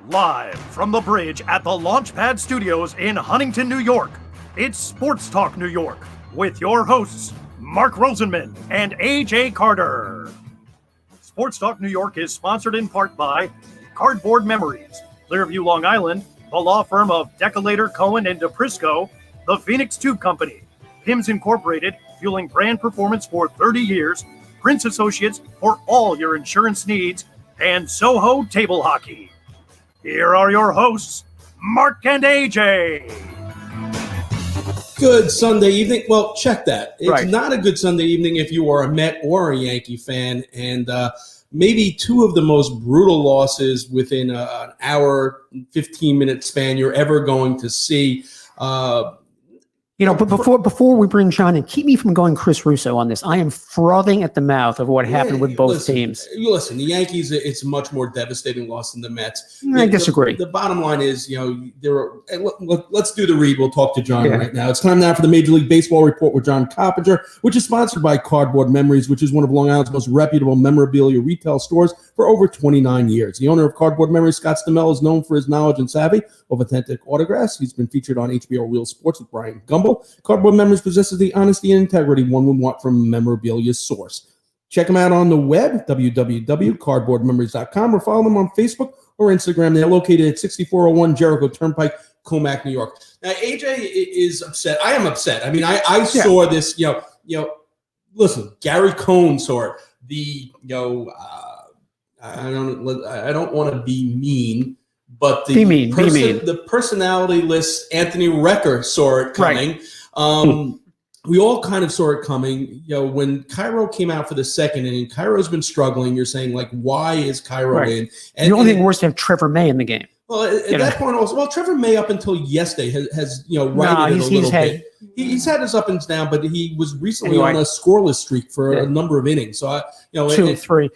Live from the bridge at the Launchpad Studios in Huntington, New York, it's Sports Talk New York with your hosts, Mark Rosenman and AJ Carter. Sports Talk New York is sponsored in part by Cardboard Memories, Clearview, Long Island, the law firm of Decolator, Cohen, and DePrisco, the Phoenix Tube Company, PIMS Incorporated, fueling brand performance for 30 years, Prince Associates for all your insurance needs, and Soho Table Hockey. Here are your hosts, Mark and AJ. Good Sunday evening. Well, check that. It's not a good Sunday evening if you are a Met or a Yankee fan, and maybe two of the most brutal losses within an hour, 15-minute span you're ever going to see. But before we bring John in, keep me from going Chris Russo on this. I am frothing at the mouth of what happened with both teams. Listen, the Yankees, it's a much more devastating loss than the Mets. I disagree. The bottom line is, let's do the read. We'll talk to John right now. It's time now for the Major League Baseball Report with John Coppinger, which is sponsored by Cardboard Memories, which is one of Long Island's most reputable memorabilia retail stores for over 29 years. The owner of Cardboard Memories, Scott Stamell, is known for his knowledge and savvy of authentic autographs. He's been featured on HBO Real Sports with Brian Gumbel. Cardboard Memories possesses the honesty and integrity one would want from a memorabilia source. Check them out on the web, www.cardboardmemories.com, or follow them on Facebook or Instagram. They're located at 6401 Jericho Turnpike, Comac, New York. Now, AJ is upset. I am upset. I mean, I saw this, listen, Gary Cohn saw it. I don't want to be mean, but the personality list, Anthony Recker saw it coming. Right. We all kind of saw it coming. When Cairo came out for the second inning, Cairo's been struggling. You're saying, why is Cairo in? And the only thing worse to have Trevor May in the game. Well, at that point also, Trevor May up until yesterday has righted it a little bit. He's had his up and down, but he was recently on a scoreless streak for a number of innings. So, 2, 3.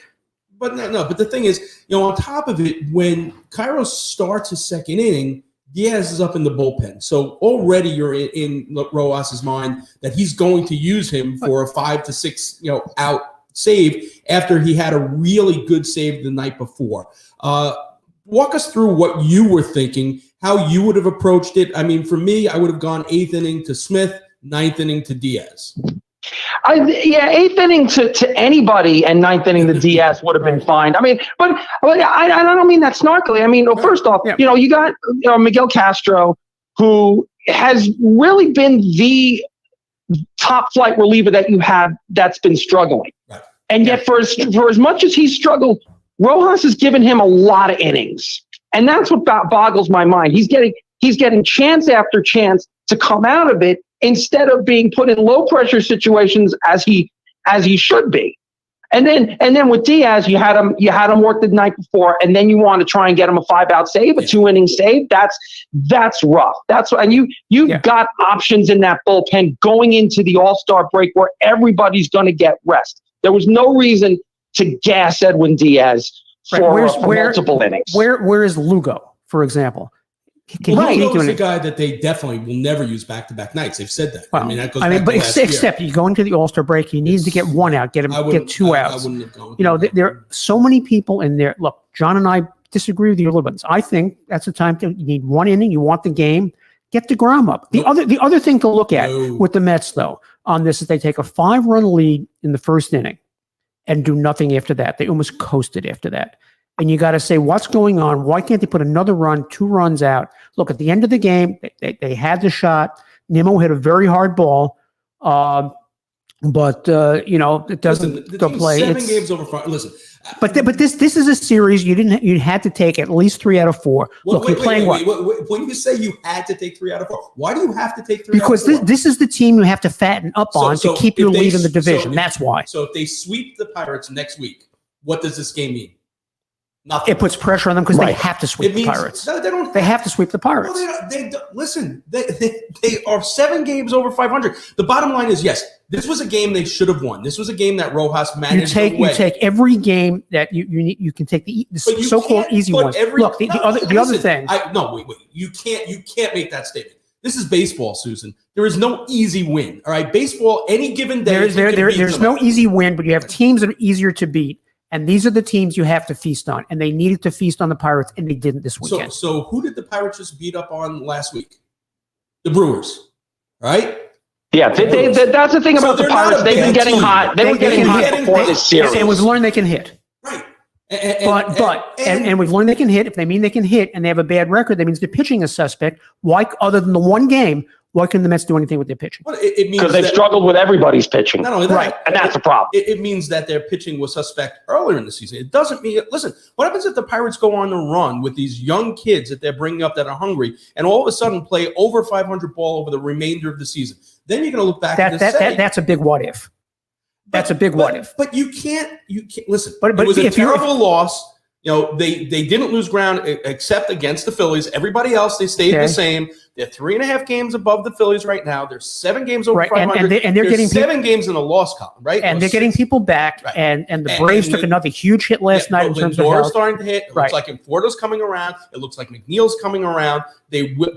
But but the thing is, on top of it, when Cairo starts his second inning, Diaz is up in the bullpen. So already you're in Rojas' mind that he's going to use him for a 5 to 6 out save after he had a really good save the night before. Walk us through what you were thinking, how you would have approached it. I mean, for me, I would have gone 8th inning to Smith, 9th inning to Diaz. 8th inning to anybody and 9th inning to Diaz would have been fine. I mean, but I don't mean that snarkily. I mean, first off, you got Miguel Castro, who has really been the top flight reliever that you have that's been struggling. Right. And yet for as much as he's struggled, Rojas has given him a lot of innings. And that's what boggles my mind. He's getting chance after chance to come out of it, instead of being put in low pressure situations as he should be. And then with Diaz, you had him work the night before, and then you want to try and get him a 5-out save, a 2-inning save. That's rough. And you've got options in that bullpen going into the All-Star break where everybody's going to get rest. There was no reason to gas Edwin Diaz for multiple innings. Where is Lugo, for example? Lugo's the guy that they definitely will never use back-to-back nights. They've said that. Well, that goes back to last year. Except you go into the All-Star break, you need to get 1 out, get 2 outs. I wouldn't have gone. There are so many people in there. Look, John and I disagree with you a little bit. I think that's the time you need 1 inning. You want the game. Get DeGrom up. The other thing to look at with the Mets, though, on this is they take a 5-run lead in the first inning and do nothing after that. They almost coasted after that. And you got to say, what's going on? Why can't they put another run, 2 runs out? Look, at the end of the game, they had the shot. Nimmo hit a very hard ball. But it doesn't go play. 7 games over 5. Listen. But this is a series you had to take at least 3 out of 4. Look, you're playing what? When you say you had to take 3 out of 4, why do you have to take 3 because out of 4? This is the team you have to fatten up on to keep your lead in the division. That's why. So if they sweep the Pirates next week, what does this game mean? Nothing. It puts pressure on them because they have to sweep the Pirates. No, they don't. They have to sweep the Pirates. Well, listen, they are 7 games over 500. The bottom line is, yes, this was a game they should have won. This was a game that Rojas managed to win. You take every game that you can take the so-called easy ones. Look, the other thing. Wait. You can't make that statement. This is baseball, Susan. There is no easy win. All right, baseball. Any given day, there's no easy win, but you have teams that are easier to beat. And these are the teams you have to feast on. And they needed to feast on the Pirates, and they didn't this weekend. So who did the Pirates just beat up on last week? The Brewers, right? Yeah, that's the thing about the Pirates. They've been getting hot. They were getting hot before this series. And we've learned they can hit. Right. And we've learned they can hit. If they mean they can hit and they have a bad record, that means the pitching is suspect. Why, other than the one game, why couldn't the Mets do anything with their pitching? Well, it means because they've struggled with everybody's pitching. Not only that, right, and that's the problem. It means that their pitching was suspect earlier in the season. It doesn't mean, listen, what happens if the Pirates go on a run with these young kids that they're bringing up that are hungry and all of a sudden play over 500 ball over the remainder of the season? Then you're going to look back and say, that's a big what if. That's a big what if. But you can't listen. But it was a terrible loss. You know, they didn't lose ground except against the Phillies. Everybody else, they stayed the same. They're 3.5 games above the Phillies right now. They're 7 games over 500. And they're getting 7 games in the loss column, right? And they're getting people back. Right. And the Braves took another huge hit last night in terms of health. Starting to hit. It looks like Inforto's coming around. It looks like McNeil's coming around.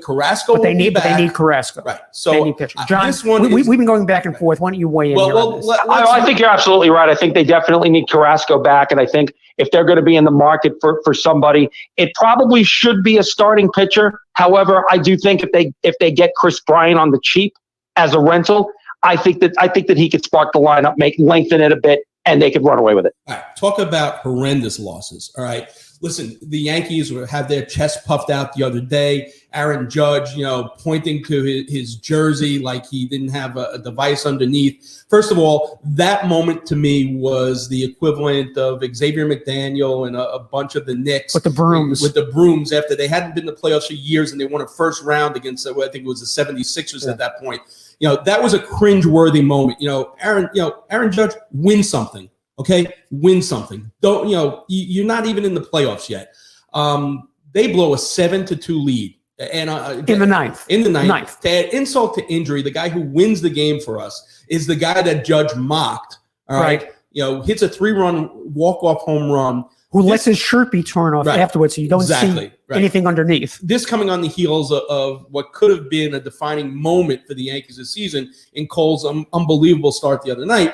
Carrasco. But they need Carrasco. Right. So they need pitching. John, we've been going back and forth. Why don't you weigh in here on this? I think you're absolutely right. I think they definitely need Carrasco back, and I think if they're going to be in the market for somebody, it probably should be a starting pitcher. However, I do think if they get Chris Bryant on the cheap as a rental, I think that he could spark the lineup, lengthen it a bit, and they could run away with it. All right, talk about horrendous losses. All right, listen, the Yankees had their chest puffed out the other day. Aaron Judge, pointing to his jersey like he didn't have a device underneath. First of all, that moment to me was the equivalent of Xavier McDaniel and a bunch of the Knicks. With the brooms after they hadn't been in the playoffs for years and they won a first round against, I think it was the 76ers at that point. That was a cringe-worthy moment. Aaron Judge, win something. Okay, win something. Don't you're not even in the playoffs yet. They blow a 7-2 lead, and in the ninth. To add insult to injury, the guy who wins the game for us is the guy that Judge mocked. All right, hits a 3-run walk-off home run. Who lets his shirt be torn off afterwards, so you don't see anything underneath. This coming on the heels of what could have been a defining moment for the Yankees this season in Cole's unbelievable start the other night.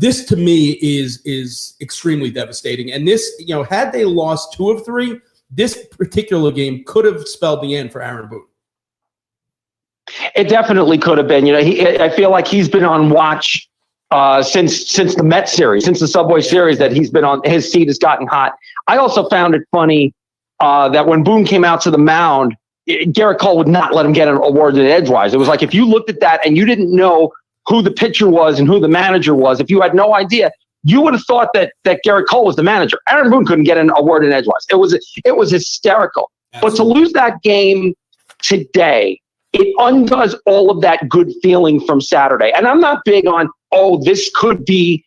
This to me is extremely devastating. And this, had they lost 2 of 3, this particular game could have spelled the end for Aaron Boone. It definitely could have been. I feel like he's been on watch since the Mets series, since the Subway series that he's been on. His seat has gotten hot. I also found it funny that when Boone came out to the mound, Garrett Cole would not let him get an award edgewise. It was like if you looked at that and you didn't know who the pitcher was and who the manager was, if you had no idea, you would have thought that Garrett Cole was the manager. Aaron Boone couldn't get an award in edgewise. It was hysterical. Absolutely. But to lose that game today, it undoes all of that good feeling from Saturday. And I'm not big on, this could be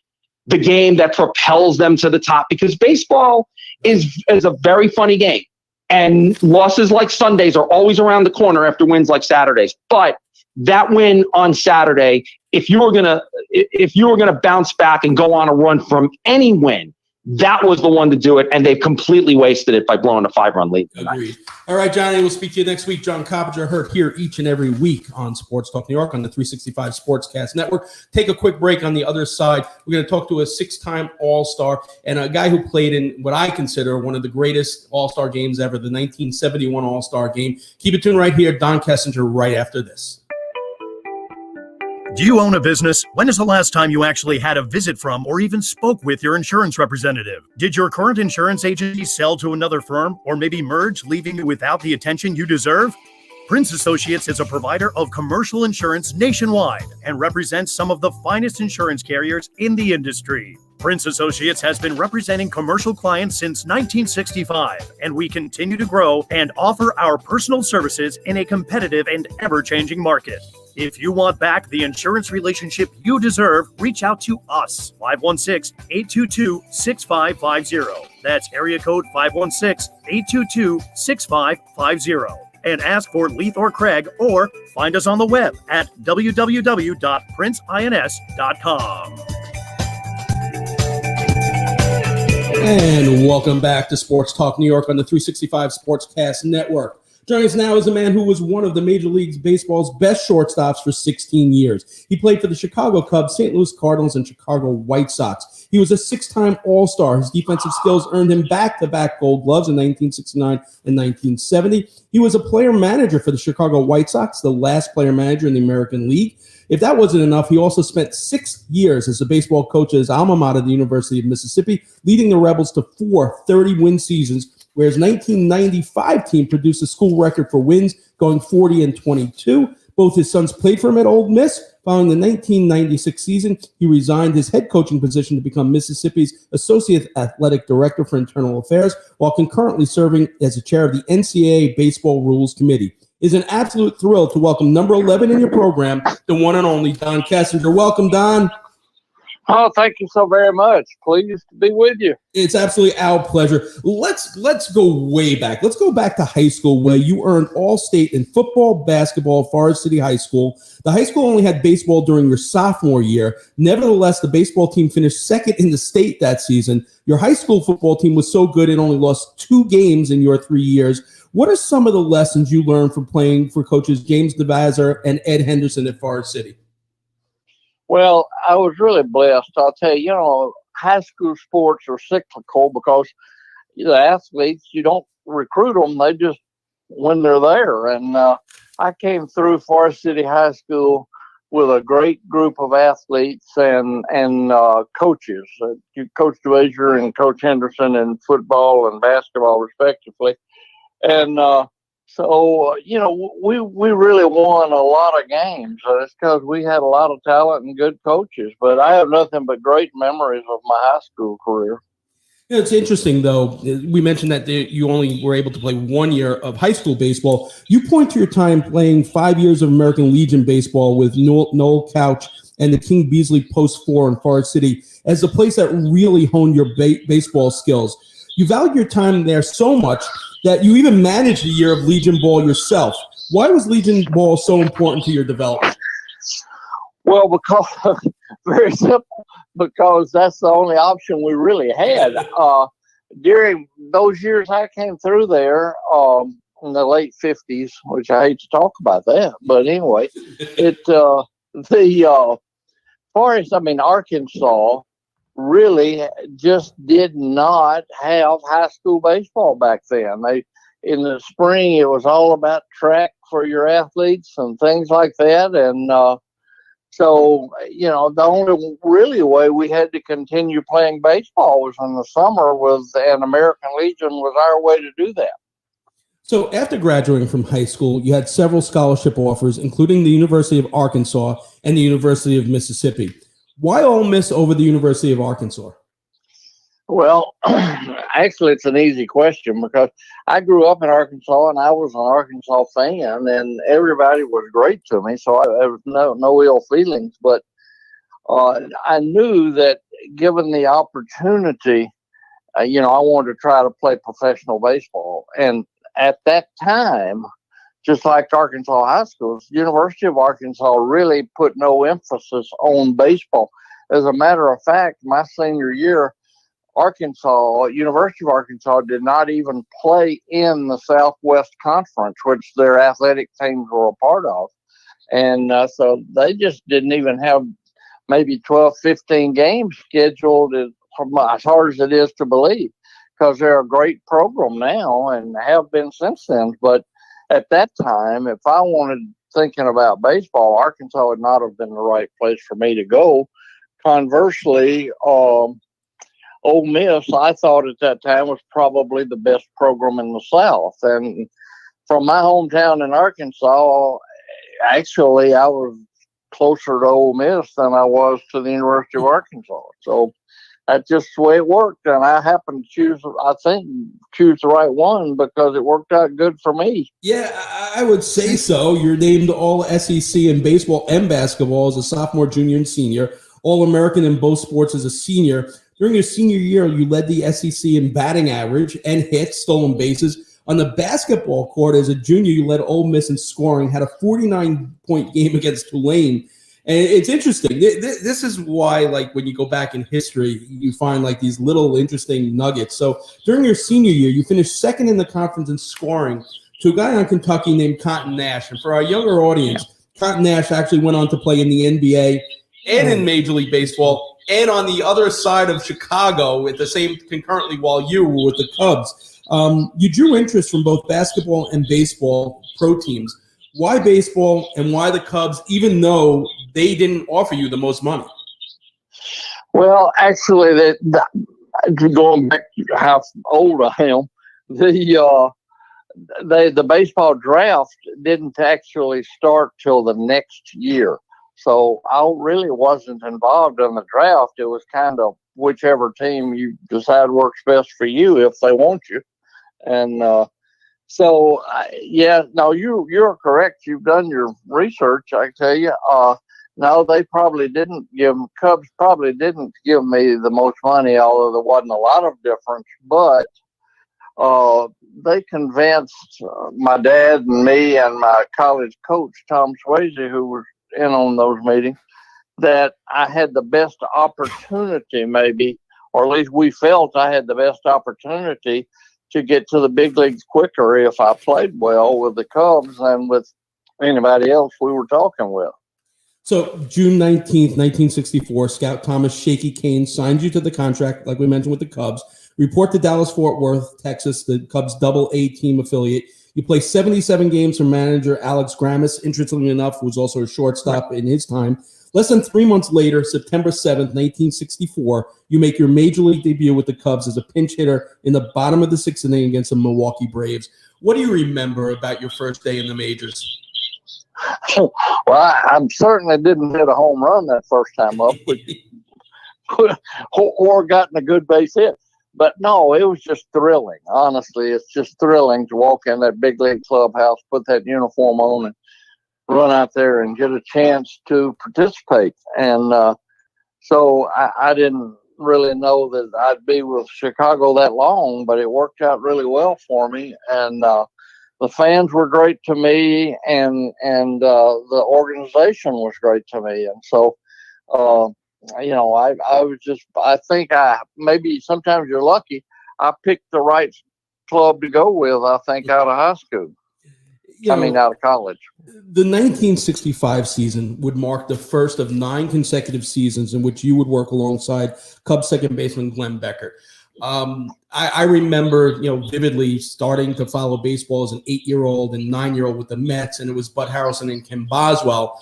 the game that propels them to the top, because baseball is a very funny game. And losses like Sundays are always around the corner after wins like Saturdays. But that win on Saturday, if you were gonna bounce back and go on a run from any win, that was the one to do it, and they've completely wasted it by blowing a 5-run lead tonight. Agreed. All right, Johnny, we'll speak to you next week. John Coppinger, heard here each and every week on Sports Talk New York on the 365 Sportscast Network. Take a quick break. On the other side, we're going to talk to a 6-time All-Star and a guy who played in what I consider one of the greatest All-Star games ever, the 1971 All-Star game. Keep it tuned right here. Don Kessinger right after this. Do you own a business? When is the last time you actually had a visit from or even spoke with your insurance representative? Did your current insurance agency sell to another firm or maybe merge, leaving you without the attention you deserve? Prince Associates is a provider of commercial insurance nationwide and represents some of the finest insurance carriers in the industry. Prince Associates has been representing commercial clients since 1965, and we continue to grow and offer our personal services in a competitive and ever-changing market. If you want back the insurance relationship you deserve, reach out to us, 516-822-6550. That's area code 516-822-6550. And ask for Leith or Craig, or find us on the web at www.princeins.com. And welcome back to Sports Talk New York on the 365 Sportscast Network. Joining us now is a man who was one of the Major League Baseball's best shortstops for 16 years. He played for the Chicago Cubs, St. Louis Cardinals, and Chicago White Sox. He was a 6-time All-Star. His defensive skills earned him back-to-back Gold Gloves in 1969 and 1970. He was a player manager for the Chicago White Sox, the last player manager in the American League. If that wasn't enough, he also spent 6 years as a baseball coach at his alma mater, the University of Mississippi, leading the Rebels to 4 30-win seasons, whereas 1995 team produced a school record for wins, going 40-22. Both his sons played for him at Ole Miss. Following the 1996 season, he resigned his head coaching position to become Mississippi's Associate Athletic Director for Internal Affairs, while concurrently serving as the chair of the NCAA Baseball Rules Committee. It's an absolute thrill to welcome number 11 in your program, the one and only Don Kessinger. Welcome, Don. Oh, thank you so very much. Pleased to be with you. It's absolutely our pleasure. Let's go way back. Let's go back to high school, where you earned All-State in football, basketball at Forest City High School. The high school only had baseball during your sophomore year. Nevertheless, the baseball team finished second in the state that season. Your high school football team was so good it only lost 2 games in your 3 years. What are some of the lessons you learned from playing for coaches James DeVazar and Ed Henderson at Forest City? Well, I was really blessed. I'll tell you, high school sports are cyclical because the athletes, you don't recruit them. They just, when they're there. And I came through Forest City High School with a great group of athletes and coaches. Coach DeVazar and Coach Henderson in football and basketball, respectively. And so, we really won a lot of games. It's because we had a lot of talent and good coaches. But I have nothing but great memories of my high school career. It's interesting, though. We mentioned that you only were able to play 1 year of high school baseball. You point to your time playing 5 years of American Legion baseball with Noel Couch and the King Beasley Post 4 in Forest City as the place that really honed your baseball skills. You valued your time there so much that you even managed the year of Legion Ball yourself. Why was Legion Ball so important to your development? Well, because very simple, because that's the only option we really had. During those years I came through there in the late 50s, which I hate to talk about that, but anyway, Arkansas really just did not have high school baseball back then. In the spring, it was all about track for your athletes and things like that. And so, the only really way we had to continue playing baseball was in the summer and American Legion was our way to do that. So after graduating from high school, you had several scholarship offers, including the University of Arkansas and the University of Mississippi. Why Ole Miss over the University of Arkansas? Well, actually, it's an easy question because I grew up in Arkansas and I was an Arkansas fan and everybody was great to me. So there was no ill feelings. But I knew that given the opportunity, I wanted to try to play professional baseball. And at that time, just like Arkansas high schools, University of Arkansas really put no emphasis on baseball. As a matter of fact, my senior year, University of Arkansas did not even play in the Southwest Conference, which their athletic teams were a part of. And so they just didn't even have maybe 12, 15 games scheduled, as hard as it is to believe, because they're a great program now and have been since then. But at that time, if I wanted thinking about baseball, Arkansas would not have been the right place for me to go. Conversely, Ole Miss, I thought at that time, was probably the best program in the South. And from my hometown in Arkansas, actually, I was closer to Ole Miss than I was to the University of Arkansas. So that's just the way it worked. And I happened to choose the right one because it worked out good for me. Yeah, I would say so. You're named All SEC in baseball and basketball as a sophomore, junior, and senior. All-American in both sports as a senior. During your senior year, you led the SEC in batting average and hits, stolen bases. On the basketball court as a junior, you led Ole Miss in scoring, had a 49-point game against Tulane. And it's interesting. This is why, when you go back in history, you find these little interesting nuggets. So during your senior year, you finished second in the conference in scoring to a guy on Kentucky named Cotton Nash. And for our younger audience, Cotton Nash actually went on to play in the NBA and in Major League Baseball, and on the other side of Chicago at the same concurrently while you were with the Cubs. You drew interest from both basketball and baseball pro teams. Why baseball and why the Cubs, even though they didn't offer you the most money? Well, actually, going back to how old I am, the baseball draft didn't actually start till the next year. So I really wasn't involved in the draft. It was kind of whichever team you decide works best for you if they want you. And you're correct. You've done your research, I tell you. No, they probably didn't Cubs probably didn't give me the most money, although there wasn't a lot of difference. But they convinced my dad and me and my college coach, Tom Swayze, who was in on those meetings, that I had the best opportunity, maybe, or at least we felt I had the best opportunity to get to the big leagues quicker if I played well with the Cubs than with anybody else we were talking with. So June 19th, 1964, scout Thomas Shaky Kane signed you to the contract, like we mentioned, with the Cubs. Report to Dallas-Fort Worth, Texas, the Cubs Double-A team affiliate. You play 77 games for manager Alex Grammas, interestingly enough, was also a shortstop in his time. Less than 3 months later, September 7th, 1964, you make your major league debut with the Cubs as a pinch hitter in the bottom of the sixth inning against the Milwaukee Braves. What do you remember about your first day in the majors? Well, I certainly didn't hit a home run that first time up, or gotten a good base hit. But no, it was just thrilling. Honestly, it's just thrilling to walk in that big league clubhouse, put that uniform on, and run out there and get a chance to participate. And so I didn't really know that I'd be with Chicago that long, but it worked out really well for me. And the fans were great to me, and the organization was great to me. And so, I think maybe sometimes you're lucky. I picked the right club to go with, I think, out of high school. Out of college. The 1965 season would mark the first of 9 consecutive seasons in which you would work alongside Cubs second baseman Glenn Beckert. I remember, vividly starting to follow baseball as an 8-year-old and 9-year-old with the Mets, and it was Bud Harrelson and Ken Boswell.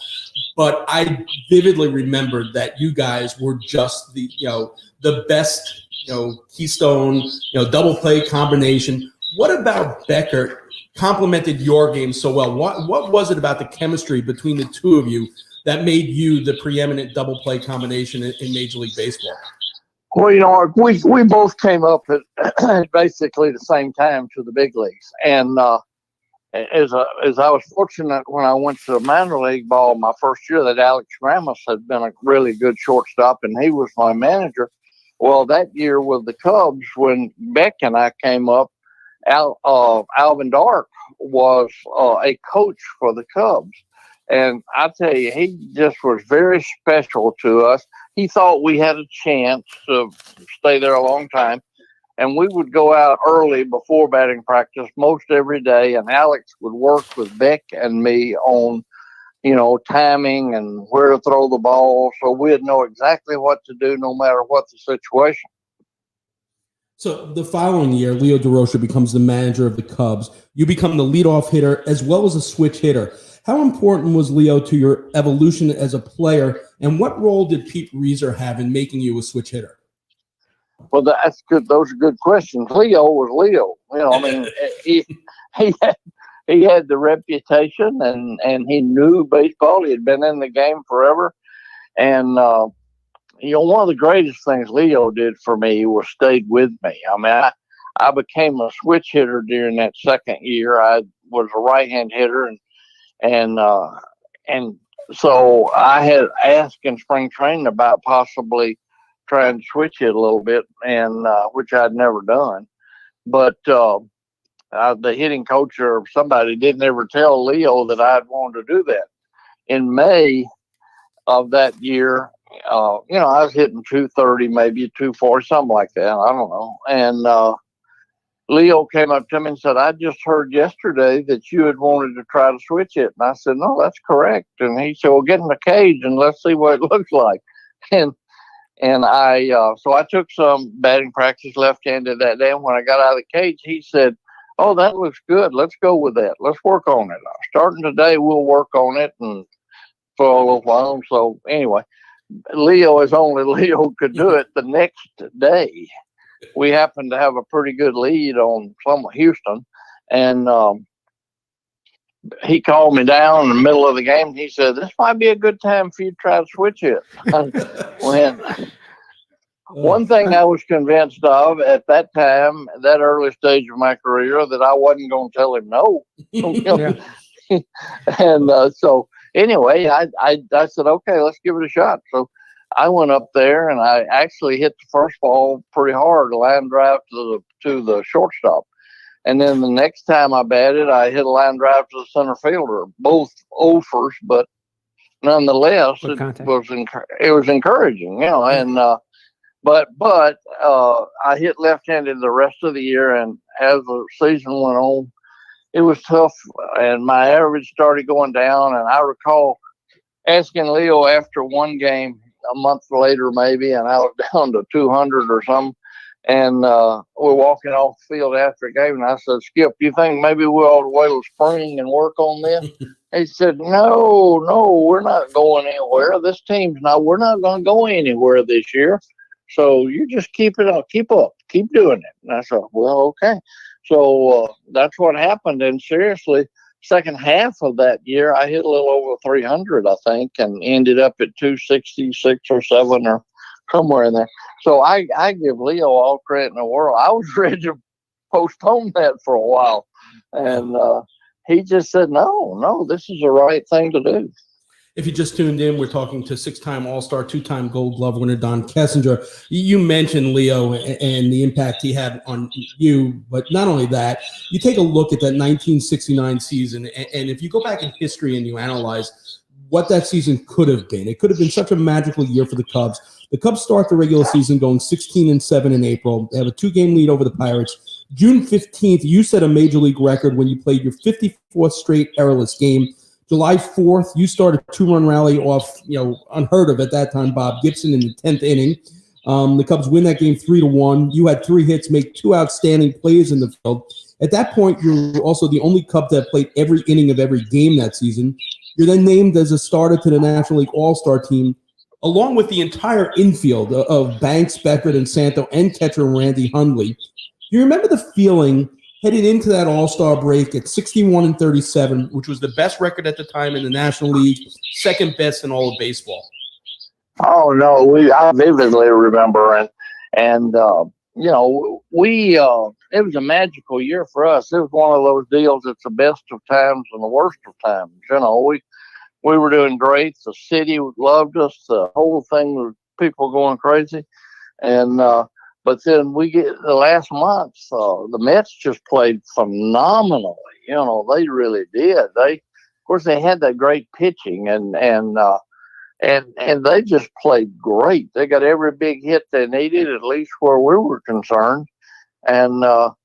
But I vividly remembered that you guys were just the best, keystone, double play combination. What about Beckert complemented your game so well? What was it about the chemistry between the two of you that made you the preeminent double play combination in Major League Baseball? Well, we both came up at basically the same time to the big leagues, and as I was fortunate when I went to minor league ball my first year, that Alex Grammas had been a really good shortstop, and he was my manager. Well, that year with the Cubs, when Beck and I came up, Alvin Dark was a coach for the Cubs. And I tell you, he just was very special to us. He thought we had a chance to stay there a long time. And we would go out early before batting practice most every day. And Alex would work with Beck and me on, timing and where to throw the ball. So we'd know exactly what to do no matter what the situation. So the following year, Leo DeRocha becomes the manager of the Cubs. You become the leadoff hitter as well as a switch hitter. How important was Leo to your evolution as a player, and what role did Pete Reiser have in making you a switch hitter? Well, that's good. Those are good questions. Leo was Leo. He had the reputation, and he knew baseball. He had been in the game forever, and one of the greatest things Leo did for me was stayed with me. I became a switch hitter during that second year. I was a right-hand hitter, and so I had asked in spring training about possibly trying to switch it a little bit, and which I'd never done. But the hitting coach or somebody didn't ever tell Leo that I'd wanted to do that. In May of that year, I was hitting 230, maybe 240, something like that. I don't know. And Leo came up to me and said, I just heard yesterday that you had wanted to try to switch it. And I said, no, that's correct. And he said, well, get in the cage and let's see what it looks like. And so I took some batting practice left-handed that day. And when I got out of the cage, he said, oh, that looks good. Let's go with that. Let's work on it. Starting today, we'll work on it and for a little while. So anyway, Leo, as only Leo could do it, the next day, we happened to have a pretty good lead on Houston. And he called me down in the middle of the game. He said, this might be a good time for you to try to switch it. One thing I was convinced of at that time, that early stage of my career, that I wasn't going to tell him no. And so anyway, I said, okay, let's give it a shot. So I went up there and I actually hit the first ball pretty hard, a line drive to the shortstop. And then the next time I batted, I hit a line drive to the center fielder, both offers, but nonetheless, it was encouraging, And but I hit left-handed the rest of the year, and as the season went on, it was tough, and my average started going down. And I recall asking Leo after one game, a month later maybe, and I was down to 200 or something. And we're walking off the field after a game, and I said, Skip, you think maybe we ought to wait till spring and work on this? He said, no, we're not going anywhere. We're not going to go anywhere this year. So you just keep it up, keep doing it. And I said, well, okay. So that's what happened. And seriously, second half of that year, I hit a little over 300, I think, and ended up at 266 or 7 or somewhere in there. So I give Leo all credit in the world. I was ready to postpone that for a while. And he just said, no, this is the right thing to do. If you just tuned in, we're talking to 6-time All-Star, 2-time Gold Glove winner Don Kessinger. You mentioned Leo and the impact he had on you, but not only that, you take a look at that 1969 season, and if you go back in history and you analyze what that season could have been, it could have been such a magical year for the Cubs. The Cubs start the regular season going 16-7 in April. They have a 2-game lead over the Pirates. June 15th, you set a major league record when you played your 54th straight errorless game. July 4th, you started a 2-run rally off, unheard of at that time, Bob Gibson in the 10th inning. The Cubs win that game 3-1. You had 3 hits, make 2 outstanding plays in the field. At that point, you're also the only Cub that played every inning of every game that season. You're then named as a starter to the National League All-Star team, along with the entire infield of Banks, Beckert, and Santo, and catcher Randy Hundley. Do you remember the feeling heading into that All-Star break at 61-37, which was the best record at the time in the National League, second best in all of baseball? Oh no, I vividly remember, and it was a magical year for us. It was one of those deals. It's the best of times and the worst of times. We were doing great. The city loved us. The whole thing was people going crazy, and but then we get the last month. The Mets just played phenomenally. They really did. Of course, they had that great pitching, and they just played great. They got every big hit they needed, at least where we were concerned, and no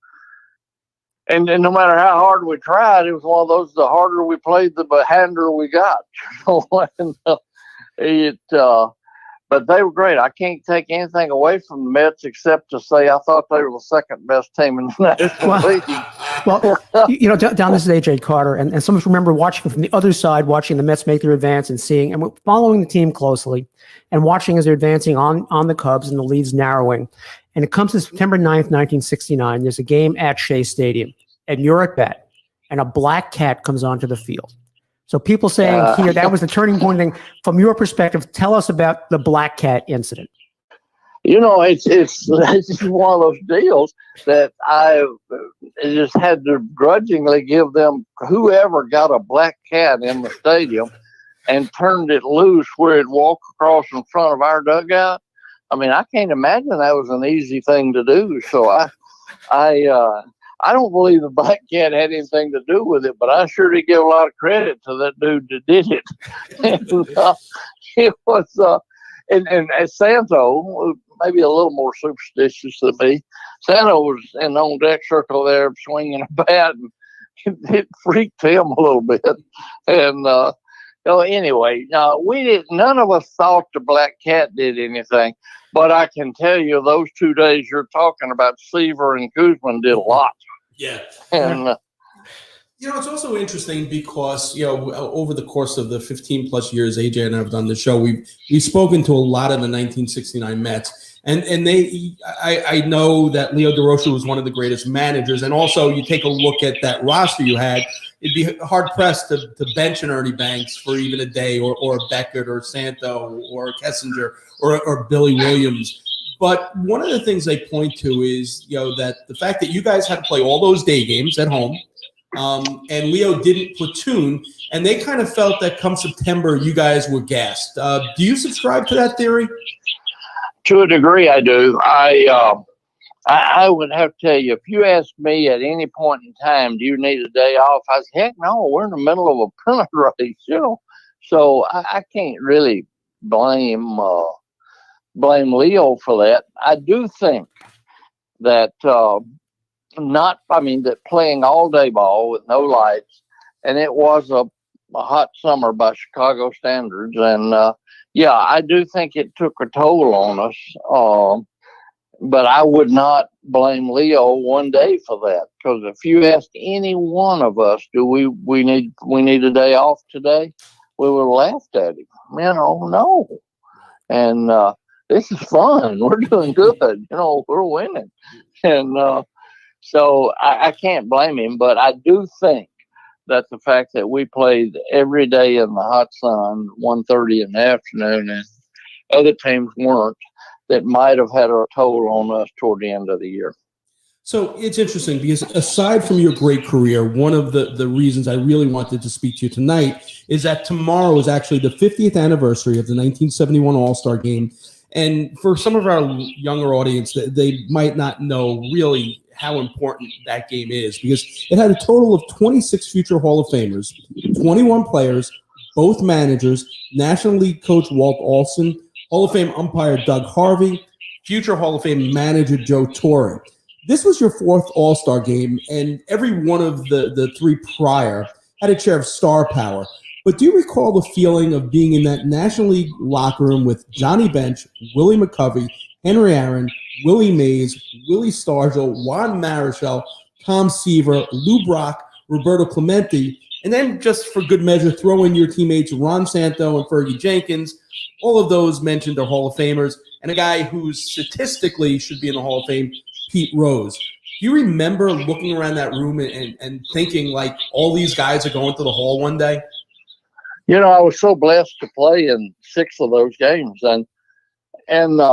matter how hard we tried, it was one of those. The harder we played, the behinder we got. But they were great. I can't take anything away from the Mets except to say I thought they were the second best team in the National League. Well, Don, this is A.J. Carter, and some of us remember watching from the other side, watching the Mets make their advance and we're following the team closely and watching as they're advancing on the Cubs and the lead's narrowing. And it comes to September 9th, 1969. There's a game at Shea Stadium, and you're at bat, and a black cat comes onto the field. So people saying here that was the turning point thing. From your perspective, tell us about the black cat incident. It's one of those deals that I just had to grudgingly give them, whoever got a black cat in the stadium and turned it loose where it walked across in front of our dugout. I mean, I can't imagine that was an easy thing to do. So I don't believe the black cat had anything to do with it, but I sure did give a lot of credit to that dude that did it. And, and Santo, maybe a little more superstitious than me, Santo was in the on deck circle there swinging a bat, and it freaked him a little bit. And anyway, none of us thought the Black Cat did anything, but I can tell you those 2 days you're talking about, Seaver and Kuzman did a lot. Yeah. And it's also interesting because, over the course of the 15 plus years AJ and I have done the show, we've spoken to a lot of the 1969 Mets, and I know that Leo DeRocha was one of the greatest managers, and also you take a look at that roster you had, it'd be hard pressed to bench an Ernie Banks for even a day, or Beckett or Santo or Kessinger or Billy Williams. But one of the things they point to is, that the fact that you guys had to play all those day games at home, and Leo didn't platoon, and they kind of felt that come September you guys were gassed. Do you subscribe to that theory? To a degree, I do. I would have to tell you, if you asked me at any point in time, do you need a day off? I said, heck no, we're in the middle of a pennant race, So I can't really blame Leo for that. I do think that that playing all day ball with no lights, and it was a hot summer by Chicago standards, and I do think it took a toll on us. But I would not blame Leo one day for that, because if you asked any one of us, do we need a day off today, we would have laughed at him. No. And this is fun. We're doing good. We're winning. And so I can't blame him, but I do think that the fact that we played every day in the hot sun, 1:30 in the afternoon, and other teams weren't, that might have had a toll on us toward the end of the year. So it's interesting because aside from your great career, one of the reasons I really wanted to speak to you tonight is that tomorrow is actually the 50th anniversary of the 1971 All-Star Game. And for some of our younger audience, they might not know really how important that game is, because it had a total of 26 future Hall of Famers, 21 players, both managers, National League coach Walt Olson, Hall of Fame umpire Doug Harvey, future Hall of Fame manager Joe Torre. This was your fourth All-Star game, and every one of the three prior had a share of star power. But do you recall the feeling of being in that National League locker room with Johnny Bench, Willie McCovey, Henry Aaron, Willie Mays, Willie Stargell, Juan Marichal, Tom Seaver, Lou Brock, Roberto Clemente, and then just for good measure, throw in your teammates Ron Santo and Fergie Jenkins. All of those mentioned are Hall of Famers, and a guy who statistically should be in the Hall of Fame, Pete Rose. Do you remember looking around that room and thinking, like, all these guys are going to the Hall one day? I was so blessed to play in 6 of those games. Every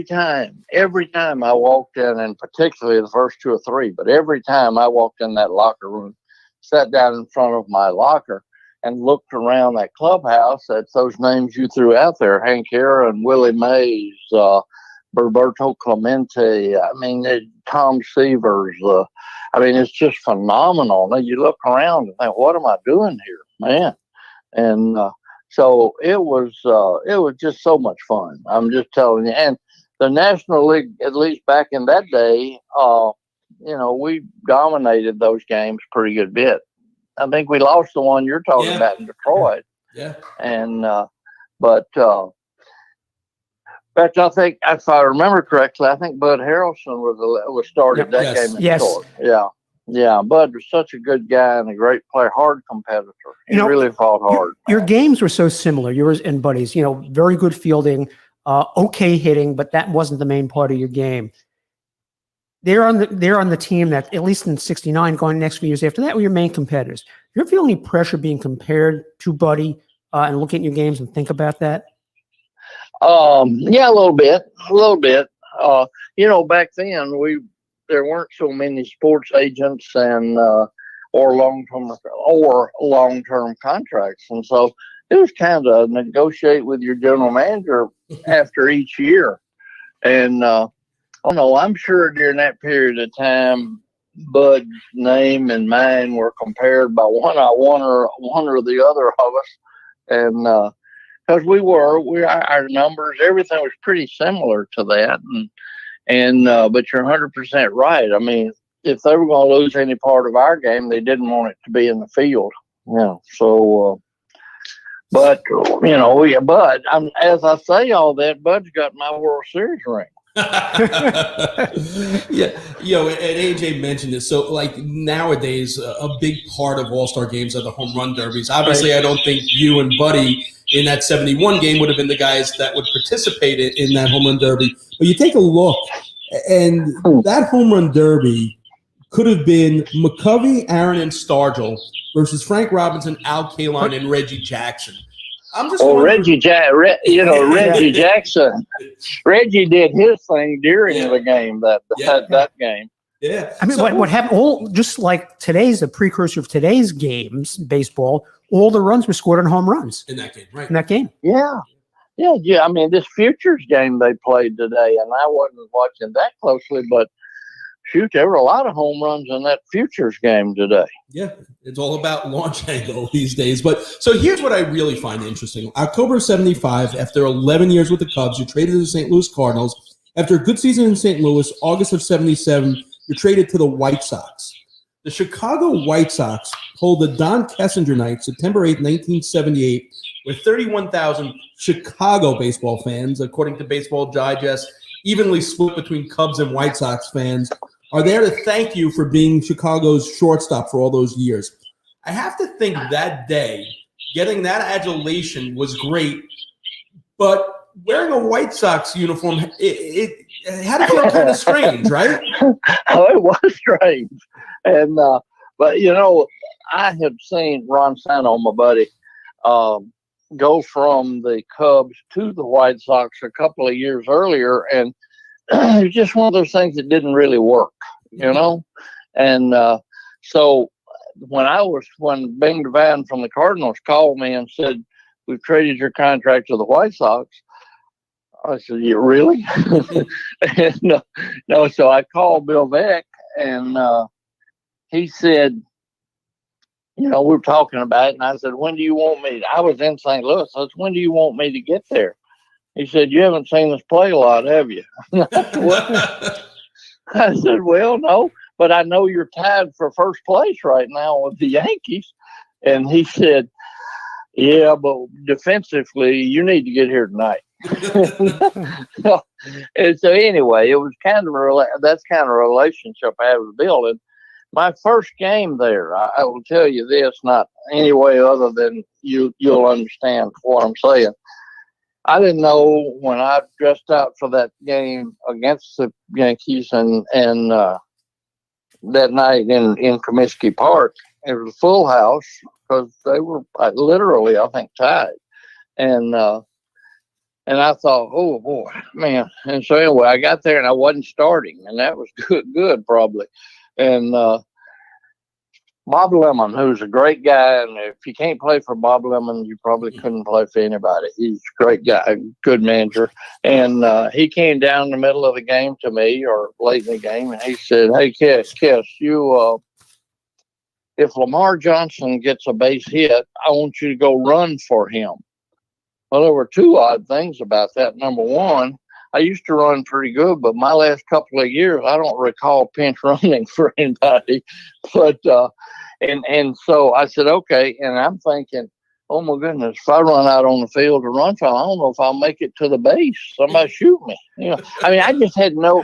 time I walked in, and particularly the first 2 or 3, but every time I walked in that locker room, sat down in front of my locker and looked around that clubhouse at those names you threw out there, Hank Aaron, Willie Mays, Roberto Clemente, Tom Severs. It's just phenomenal. And you look around and think, what am I doing here, man? And so it was just so much fun. I'm just telling you. And the National League, at least back in that day, we dominated those games pretty good bit. I think we lost the one you're talking about in Detroit. Yeah. And but I think, if I remember correctly, I think Bud Harrelson was started that game in Detroit. Yeah. Bud was such a good guy and a great player, hard competitor. He really fought hard. Your games were so similar, yours and Buddy's. Very good fielding, okay hitting, but that wasn't the main part of your game. They're on the team that, at least in '69, going the next few years after that, were your main competitors. Do you ever feel any pressure being compared to Buddy and looking at your games and think about that? Yeah, a little bit. Back then there weren't so many sports agents and or long-term contracts, and so it was kind of negotiate with your general manager after each year. And I'm sure during that period of time, Bud's name and mine were compared by one or the other of us, and because our numbers, everything was pretty similar to that, but you're 100% right. I mean, if they were going to lose any part of our game, they didn't want it to be in the field. So. But as I say all that, Bud's got my World Series ring. Yeah, and AJ mentioned this. So, like nowadays, a big part of All-Star games are the home run derbies. Obviously, I don't think you and Buddy in that 71 game would have been the guys that would participate in that home run derby. But you take a look, and that home run derby could have been McCovey, Aaron, and Stargell versus Frank Robinson, Al Kaline, and Reggie Jackson. I'm just Reggie Jackson. Reggie did his thing during the game that game. Yeah. I mean, what happened? Just like the precursor of today's games, baseball, all the runs were scored on home runs in that game, right? In that game. Yeah. I mean, this Futures game they played today, and I wasn't watching that closely, but shoot, there were a lot of home runs in that Futures game today. Yeah, it's all about launch angle these days. But so here's what I really find interesting. October 75, after 11 years with the Cubs, you're traded to the St. Louis Cardinals. After a good season in St. Louis, August of 77, you're traded to the White Sox. The Chicago White Sox hold the Don Kessinger night, September 8, 1978, with 31,000 Chicago baseball fans, according to Baseball Digest, evenly split between Cubs and White Sox fans, are there to thank you for being Chicago's shortstop for all those years. I have to think that day, getting that adulation was great, but wearing a White Sox uniform, it had to feel kind of strange, right? Oh, it was strange. And but I had seen Ron Santo, my buddy, go from the Cubs to the White Sox a couple of years earlier, and it was just one of those things that didn't really work, And so when Bing DeVan from the Cardinals called me and said, "We've traded your contract to the White Sox," I said, "You really?" And, no. So I called Bill Beck, and he said, we were talking about it, and I said, "When do you want me?" I was in St. Louis. I said, "When do you want me to get there?" He said, "You haven't seen us play a lot, have you?" I said, "Well, no, but I know you're tied for first place right now with the Yankees." And he said, "Yeah, but defensively, you need to get here tonight." And so anyway, it was kind of that's kind of a relationship I have with Bill. And my first game there, I will tell you this, not any way other than you'll understand what I'm saying. I didn't know when I dressed out for that game against the Yankees and that night in Comiskey Park, it was a full house because they were literally, I think, tied. And I thought, oh boy, man. And so anyway, I got there and I wasn't starting, and that was good probably. And Bob Lemon, who's a great guy, and if you can't play for Bob Lemon, you probably couldn't play for anybody. He's a great guy, good manager. And he came down in the middle of the game to me, or late in the game, and he said, "Hey, Kess, you, if Lamar Johnson gets a base hit, I want you to go run for him." Well, there were two odd things about that. Number one, I used to run pretty good, but my last couple of years, I don't recall pinch running for anybody. But and so I said, okay. And I'm thinking, oh my goodness, if I run out on the field to run for, I don't know if I'll make it to the base. Somebody shoot me. I mean, I just had no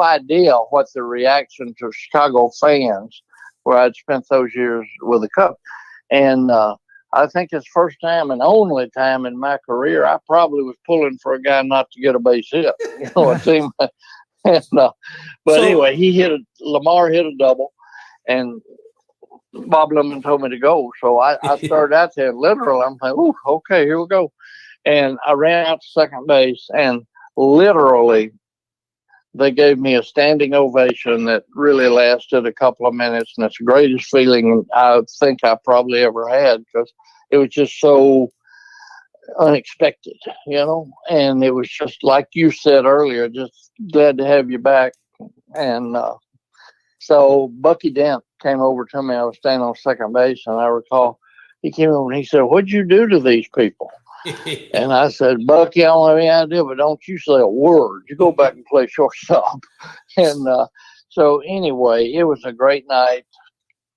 idea what the reaction to Chicago fans, where I'd spent those years with the Cubs, and I think it's first time and only time in my career I probably was pulling for a guy not to get a base hit. It seemed. But anyway, Lamar hit a double, and Bob Lemon told me to go. So I started out there literally. I'm like, "Ooh, okay, here we go." And I ran out to second base, and literally they gave me a standing ovation that really lasted a couple of minutes. And it's the greatest feeling I think I probably ever had, because it was just so unexpected, and it was just like you said earlier, just glad to have you back. And so Bucky Dent came over to me. I was standing on second base, and I recall he came over and he said, "What'd you do to these people?" And I said, Bucky, I don't have any idea, but don't you say a word. You go back and play shortstop. And so anyway, it was a great night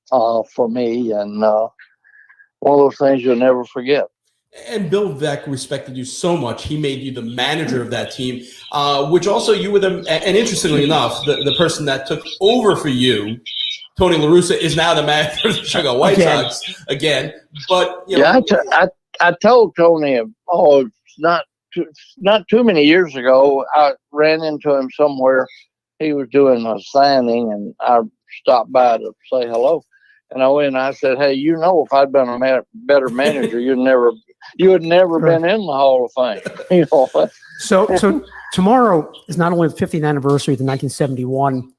for me, and one of those things you'll never forget. And Bill Veeck respected you so much, he made you the manager of that team, which also you were the, and interestingly enough, the person that took over for you, Tony La Russa, is now the manager of the Chicago White Sox again. But you know, I told Tony, not too many years ago, I ran into him somewhere. He was doing a signing, and I stopped by to say hello. And I went and I said, hey, if I'd been a better manager, you had never been in the Hall of Fame. So tomorrow is not only the 50th anniversary of the 1971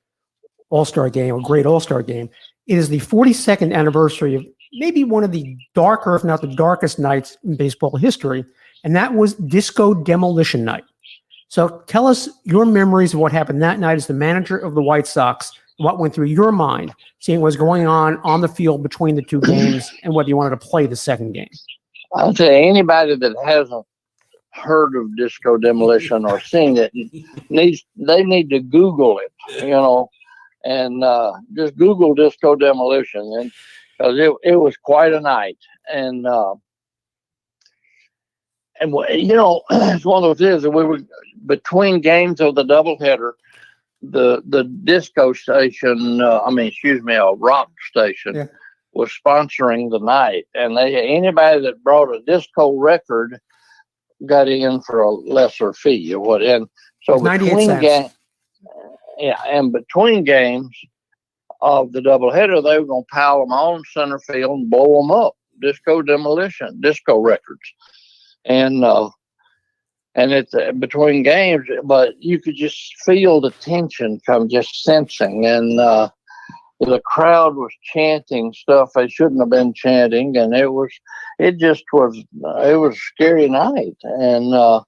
All-Star Game, a great All-Star Game. It is the 42nd anniversary of maybe one of the darker, if not the darkest nights in baseball history, and that was Disco Demolition Night. So tell us your memories of what happened that night as the manager of the White Sox. What went through your mind, seeing what was going on the field between the two games, and whether you wanted to play the second game? I'll tell you, anybody that hasn't heard of Disco Demolition or seen it they need to Google it, and just Google Disco Demolition, and because it was quite a night, and it's one of those things that we were between games of the doubleheader. The disco station, a rock station, was sponsoring the night, and anybody that brought a disco record got in for a lesser fee or what. And so between games of the doubleheader, they were going to pile them all in center field and blow them up. Disco Demolition, disco records, and it's between games, but you could just feel the tension come, just sensing, and the crowd was chanting stuff they shouldn't have been chanting, and it was a scary night. And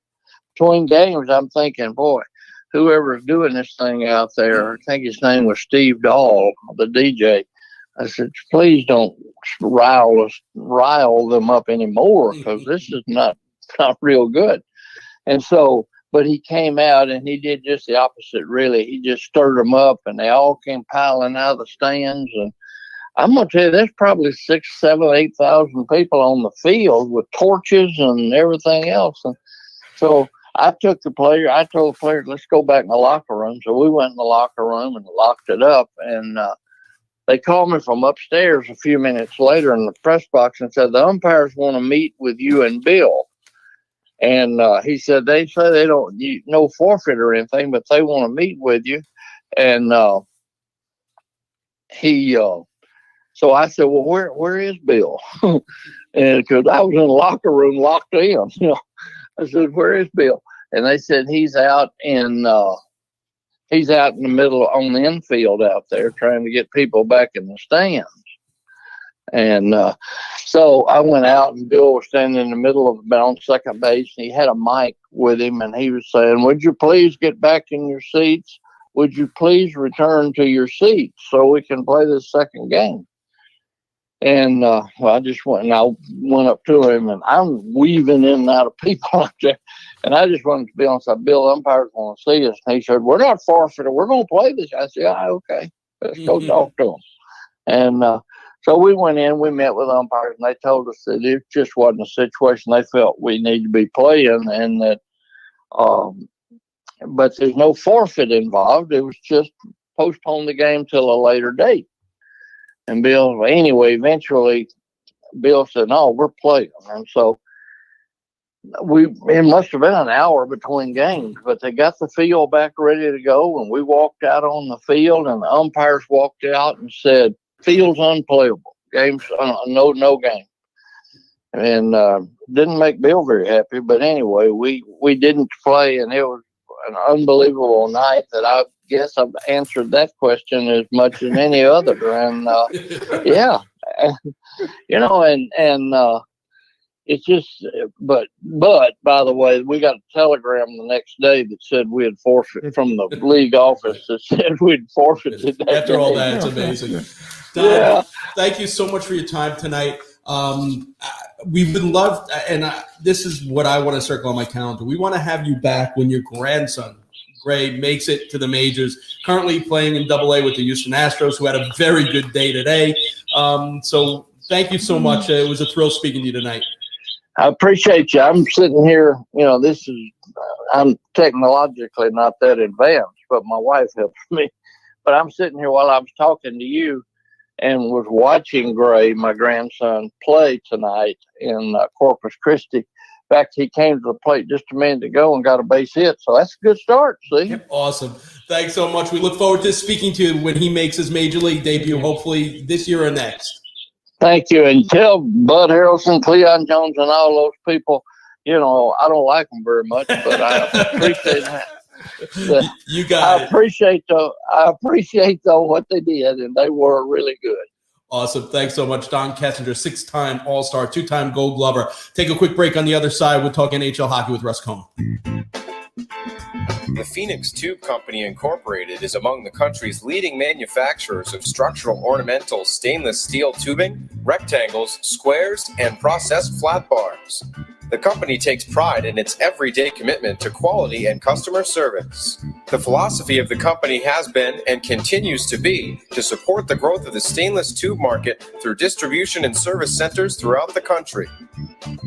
between games, I'm thinking, boy, whoever's doing this thing out there, I think his name was Steve Dahl, the DJ. I said, please don't rile them up anymore, because this is not real good. And so, but he came out and he did just the opposite, really. He just stirred them up, and they all came piling out of the stands. And I'm going to tell you, there's probably 6,000, 7,000, 8,000 people on the field with torches and everything else. And so I told the players, let's go back in the locker room. So we went in the locker room and locked it up. And they called me from upstairs a few minutes later in the press box and said, the umpires want to meet with you and Bill. And he said, they say they don't, no forfeit or anything, but they want to meet with you. And so I said, well, where is Bill? And because I was in the locker room locked in, I said, where is Bill? And they said he's out in the middle on the infield out there trying to get people back in the stands. And so I went out, and Bill was standing in the middle of on second base, and he had a mic with him, and he was saying, would you please get back in your seats? Would you please return to your seats so we can play this second game? And I just went up to him, and I'm weaving in and out of people out there. And I just wanted to be on. So Bill, umpires want to see us. And he said, we're not forfeited. We're going to play this. I said, okay, let's go talk to him. And so we went in, we met with umpires, and they told us that it just wasn't a situation they felt we needed to be playing, and that, but there's no forfeit involved. It was just postpone the game till a later date. And eventually Bill said, no, we're playing. And so it must have been an hour between games, but they got the field back ready to go, and we walked out on the field, and the umpires walked out and said, field's unplayable. Game's no game. And didn't make Bill very happy. But anyway, we didn't play, and it was an unbelievable night that I guess I've answered that question as much as any other. And it's just, but by the way, we got a telegram the next day that said we had forfeited from the league office that said we'd forfeited that. After all that, it's amazing. Don, thank you so much for your time tonight. We would love, and this is what I want to circle on my calendar. We want to have you back when your grandson, Gray, makes it to the majors, currently playing in AA with the Houston Astros, who had a very good day today. So thank you so much. It was a thrill speaking to you tonight. I appreciate you. I'm sitting here, I'm technologically not that advanced, but my wife helps me. But I'm sitting here while I was talking to you and was watching Gray, my grandson, play tonight in Corpus Christi. In fact, he came to the plate just a minute ago and got a base hit. So that's a good start, see? Awesome. Thanks so much. We look forward to speaking to you when he makes his major league debut, hopefully this year or next. Thank you. And tell Bud Harrelson, Cleon Jones, and all those people, I don't like them very much, but I appreciate that. You got it. I appreciate what they did, and they were really good. Awesome. Thanks so much, Don Kessinger, 6-time All-Star, 2-time Gold Glover. Take a quick break. On the other side, we'll talk NHL hockey with Russ Cohen. The Phoenix Tube Company Incorporated is among the country's leading manufacturers of structural ornamental stainless steel tubing, rectangles, squares, and processed flat bars. The company takes pride in its everyday commitment to quality and customer service. The philosophy of the company has been and continues to be to support the growth of the stainless tube market through distribution and service centers throughout the country.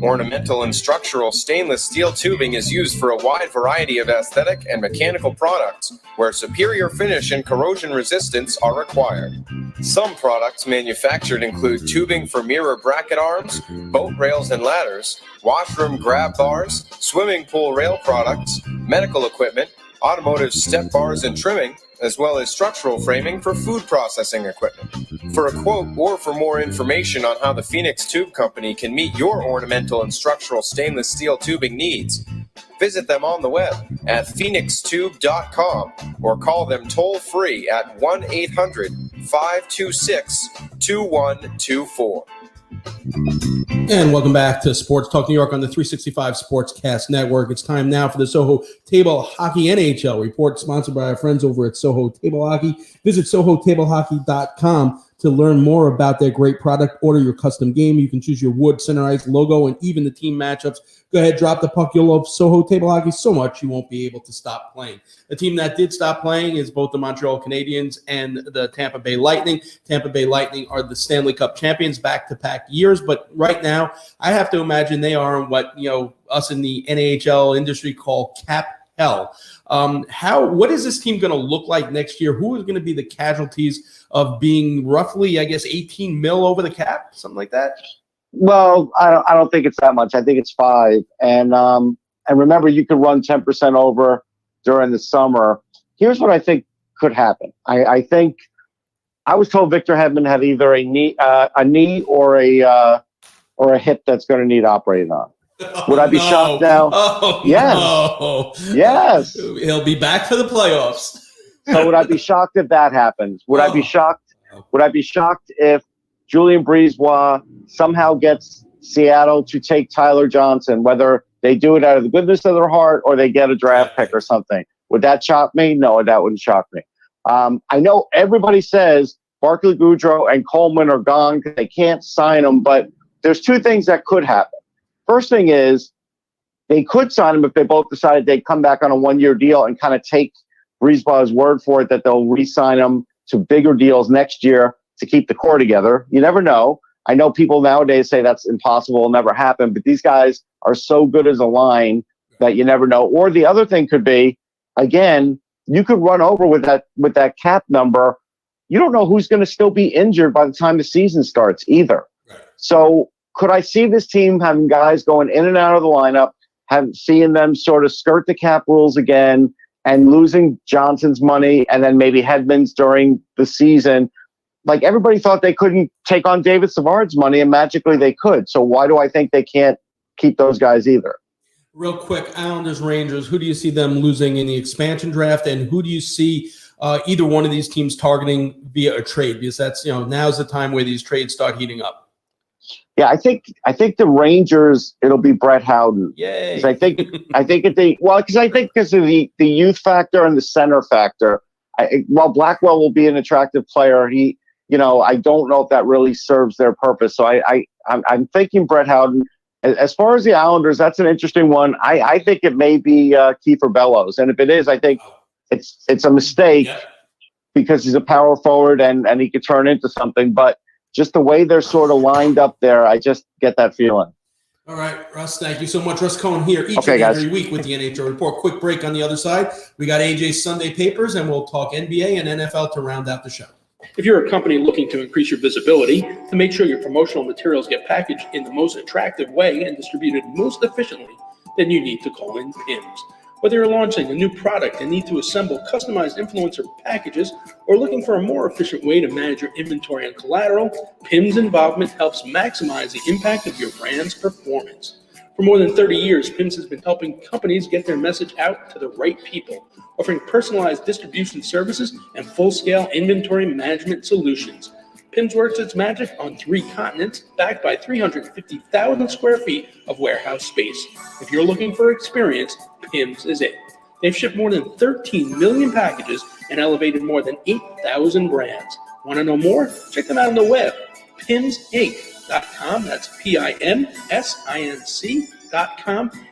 Ornamental and structural stainless steel tubing is used for a wide variety of aesthetic and mechanical products where superior finish and corrosion resistance are required. Some products manufactured include tubing for mirror bracket arms, boat rails and ladders, washroom grab bars, swimming pool rail products, medical equipment, automotive step bars and trimming, as well as structural framing for food processing equipment. For a quote or for more information on how the Phoenix Tube Company can meet your ornamental and structural stainless steel tubing needs, visit them on the web at phoenixtube.com or call them toll-free at 1-800-526-2124. And welcome back to Sports Talk New York on the 365 Sportscast Network. It's time now for the Soho Table Hockey NHL report, sponsored by our friends over at Soho Table Hockey. Visit sohotablehockey.com to learn more about their great product. Order your custom game. You can choose your wood, center ice, logo, and even the team matchups. Go ahead, drop the puck. You'll love Soho Table Hockey so much you won't be able to stop playing. The team that did stop playing is both the Montreal Canadiens and the Tampa Bay Lightning. Tampa Bay Lightning are the Stanley Cup champions back-to-back years, but right now I have to imagine they are in what us in the NHL industry call cap hell. What is this team going to look like next year? Who is going to be the casualties of being roughly, I guess, 18 mil over the cap, something like that? Well, I don't think it's that much. I think it's 5. And remember, you can run 10% over during the summer. Here's what I think could happen. I think I was told Victor Hedman had either a knee or a hip that's going to need operated on. Would I be shocked now? Oh, yes. No. Yes. He'll be back for the playoffs. So would I be shocked if that happens? Would I be shocked? Would I be shocked if Julien Brisebois somehow gets Seattle to take Tyler Johnson, whether they do it out of the goodness of their heart or they get a draft pick or something? Would that shock me? No, that wouldn't shock me. I know everybody says Barclay Goodrow and Coleman are gone because they can't sign them, but there's 2 things that could happen. First thing is they could sign him if they both decided they'd come back on a 1-year deal and kind of take Brisebois' word for it that they'll re-sign him to bigger deals next year to keep the core together. You never know. I know people nowadays say that's impossible, will never happen, but these guys are so good as a line that you never know. Or the other thing could be, again, you could run over with that cap number. You don't know who's going to still be injured by the time the season starts either. Right. So could I see this team having guys going in and out of the lineup, seeing them sort of skirt the cap rules again and losing Johnson's money and then maybe Hedman's during the season? Like, everybody thought they couldn't take on David Savard's money, and magically they could. So why do I think they can't keep those guys either? Real quick, Islanders, Rangers, who do you see them losing in the expansion draft, and who do you see either one of these teams targeting via a trade? Because that's, now's the time where these trades start heating up. Yeah, I think the Rangers, it'll be Brett Howden. Yay! I think because of the youth factor and the center factor. While Blackwell will be an attractive player, I don't know if that really serves their purpose. So I'm thinking Brett Howden. As far as the Islanders, that's an interesting one. I think it may be Kiefer Bellows, and if it is, I think it's a mistake because he's a power forward and he could turn into something. But just the way they're sort of lined up there, I just get that feeling. All right, Russ, thank you so much. Russ Cohen here each and every week with the NHL Report. Quick break on the other side. We got AJ's Sunday Papers, and we'll talk NBA and NFL to round out the show. If you're a company looking to increase your visibility, to make sure your promotional materials get packaged in the most attractive way and distributed most efficiently, then you need to call in PIMS. Whether you're launching a new product and need to assemble customized influencer packages or looking for a more efficient way to manage your inventory and collateral, PIMS involvement helps maximize the impact of your brand's performance. For more than 30 years, PIMS has been helping companies get their message out to the right people, offering personalized distribution services and full-scale inventory management solutions. PIMS works its magic on 3 continents, backed by 350,000 square feet of warehouse space. If you're looking for experience, PIMS is it. They've shipped more than 13 million packages and elevated more than 8,000 brands. Want to know more? Check them out on the web, PIMSinc.com. That's PIMSINC.com,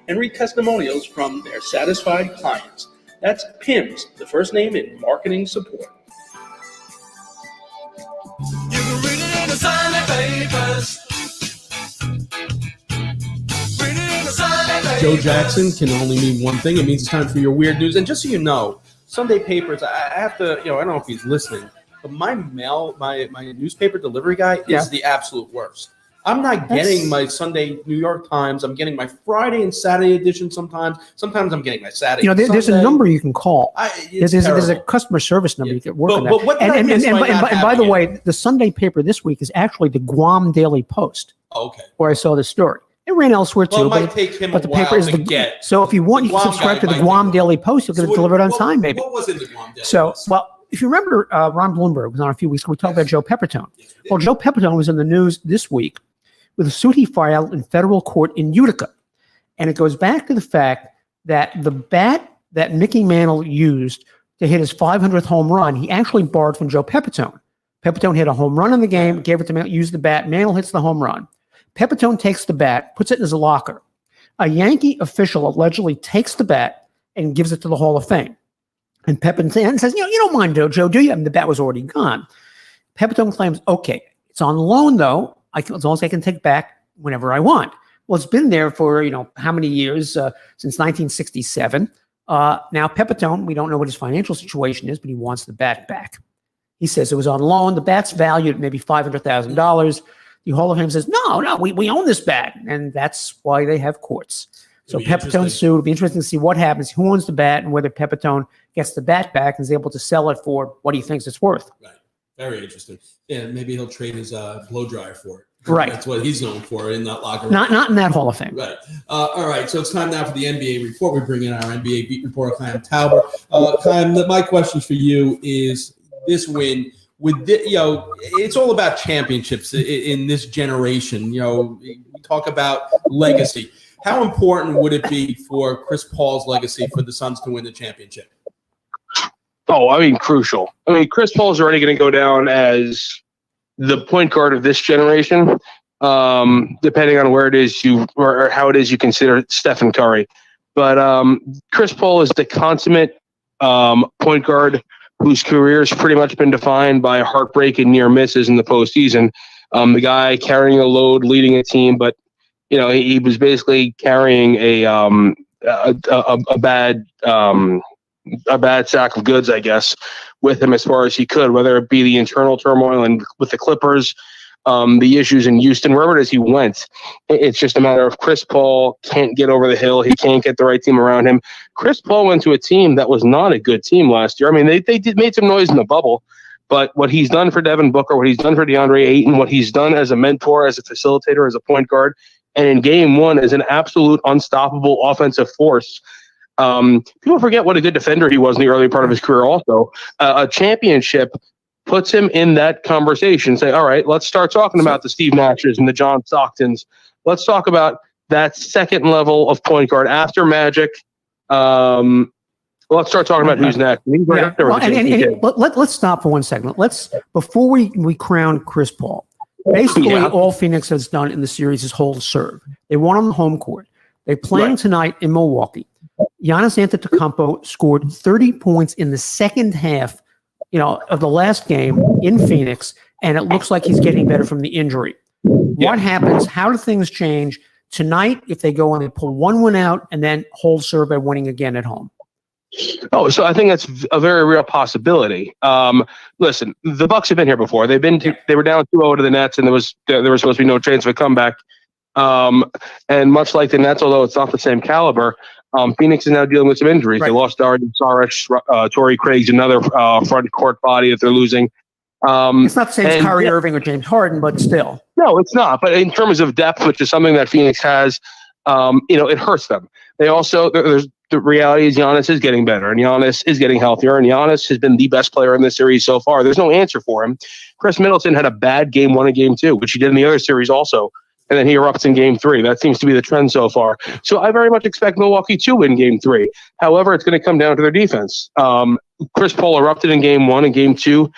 and read testimonials from their satisfied clients. That's PIMS, the first name in marketing support. You can read it in the Sunday papers. Read it in the Sunday papers. Joe Jackson can only mean one thing. It means it's time for your weird news. And just so you know, Sunday Papers, I have to, I don't know if he's listening, but my newspaper delivery guy is the absolute worst. I'm not getting my Sunday New York Times. I'm getting my Friday and Saturday edition sometimes. Sometimes I'm getting my Saturday. There's a number you can call. There's a customer service number you can work on that. And by the way, the Sunday paper this week is actually the Guam Daily Post. Okay. Where I saw the story. It ran elsewhere too. It might take him a while to get. So if you want, you can subscribe to the Guam Daily Post. You'll get it delivered on time, maybe. What was in the Guam Daily Post? If you remember, Ron Bloomberg was on a few weeks ago. We talked about Joe Pepitone. Well, Joe Pepitone was in the news this week with a suit he filed in federal court in Utica. And it goes back to the fact that the bat that Mickey Mantle used to hit his 500th home run, he actually borrowed from Joe Pepitone. Pepitone hit a home run in the game, gave it to Mantle, used the bat. Mantle hits the home run. Pepitone takes the bat, puts it in his locker. A Yankee official allegedly takes the bat and gives it to the Hall of Fame. And Pepitone says, you don't mind, Joe, do you? I mean, the bat was already gone. Pepitone claims, okay, it's on loan, though. As long as I can take back whenever I want. Well, it's been there for, how many years, since 1967. Now, Pepitone, we don't know what his financial situation is, but he wants the bat back. He says it was on loan. The bat's valued at maybe $500,000. The Hall of Fame says, no, we own this bat. And that's why they have courts. So Pepitone sued. It'll be interesting to see what happens, who owns the bat, and whether Pepitone gets the bat back and is able to sell it for what he thinks it's worth. Right. Very interesting. Yeah, maybe he'll trade his blow dryer for it. Right. That's what he's known for in that locker room. Not in that Hall of Fame. Right. All right. So it's time now for the NBA report. We bring in our NBA beat reporter, Chaim Tauber. Chaim, my question for you is this win. It's all about championships in this generation. We talk about legacy. How important would it be for Chris Paul's legacy for the Suns to win the championship? Oh, crucial. Chris Paul is already going to go down as the point guard of this generation, depending on where it is or how it is you consider Stephen Curry. But Chris Paul is the consummate point guard whose career has pretty much been defined by heartbreak and near misses in the postseason. The guy carrying a load, leading a team, but he was basically carrying a bad sack of goods, I guess, with him as far as he could, whether it be the internal turmoil and with the Clippers, the issues in Houston, wherever it is he went. It's just a matter of Chris Paul can't get over the hill. He can't get the right team around him. Chris Paul went to a team that was not a good team last year. They made some noise in the bubble, but what he's done for Devin Booker, what he's done for DeAndre Ayton, what he's done as a mentor, as a facilitator, as a point guard, and in game one as an absolute unstoppable offensive force. People forget what a good defender he was in the early part of his career also. A championship puts him in that conversation. Say, all right, let's start talking about the Steve Nashes and the John Stocktons. Let's talk about that second level of point guard after Magic, Well, let's start talking about who's next. Yeah. Well, let's stop for 1 second. Before we crown Chris Paul, basically all Phoenix has done in the series is hold serve. They won on the home court. They're playing tonight in Milwaukee. Giannis Antetokounmpo scored 30 points in the second half, of the last game in Phoenix, and it looks like he's getting better from the injury. What happens? How do things change tonight if they go and they pull one win out and then hold serve by winning again at home? Oh, so I think that's a very real possibility. Listen, the Bucks have been here before. They were down 2-0 to the Nets, and there was supposed to be no chance of a comeback. And much like the Nets, although it's not the same caliber, Phoenix is now dealing with some injuries. They lost Dario Saric, Torrey Craig's another front court body that they're losing. It's not the same as Kyrie Irving or James Harden, but still. No, it's not. But in terms of depth, which is something that Phoenix has, it hurts them. They also, the reality is Giannis is getting better, and Giannis is getting healthier, and Giannis has been the best player in this series so far. There's no answer for him. Chris Middleton had a bad game 1 and game 2, which he did in the other series also. And then he erupts in game 3. That seems to be the trend so far. So I very much expect Milwaukee to win game 3. However, it's going to come down to their defense. Chris Paul erupted in game 1 and game 2.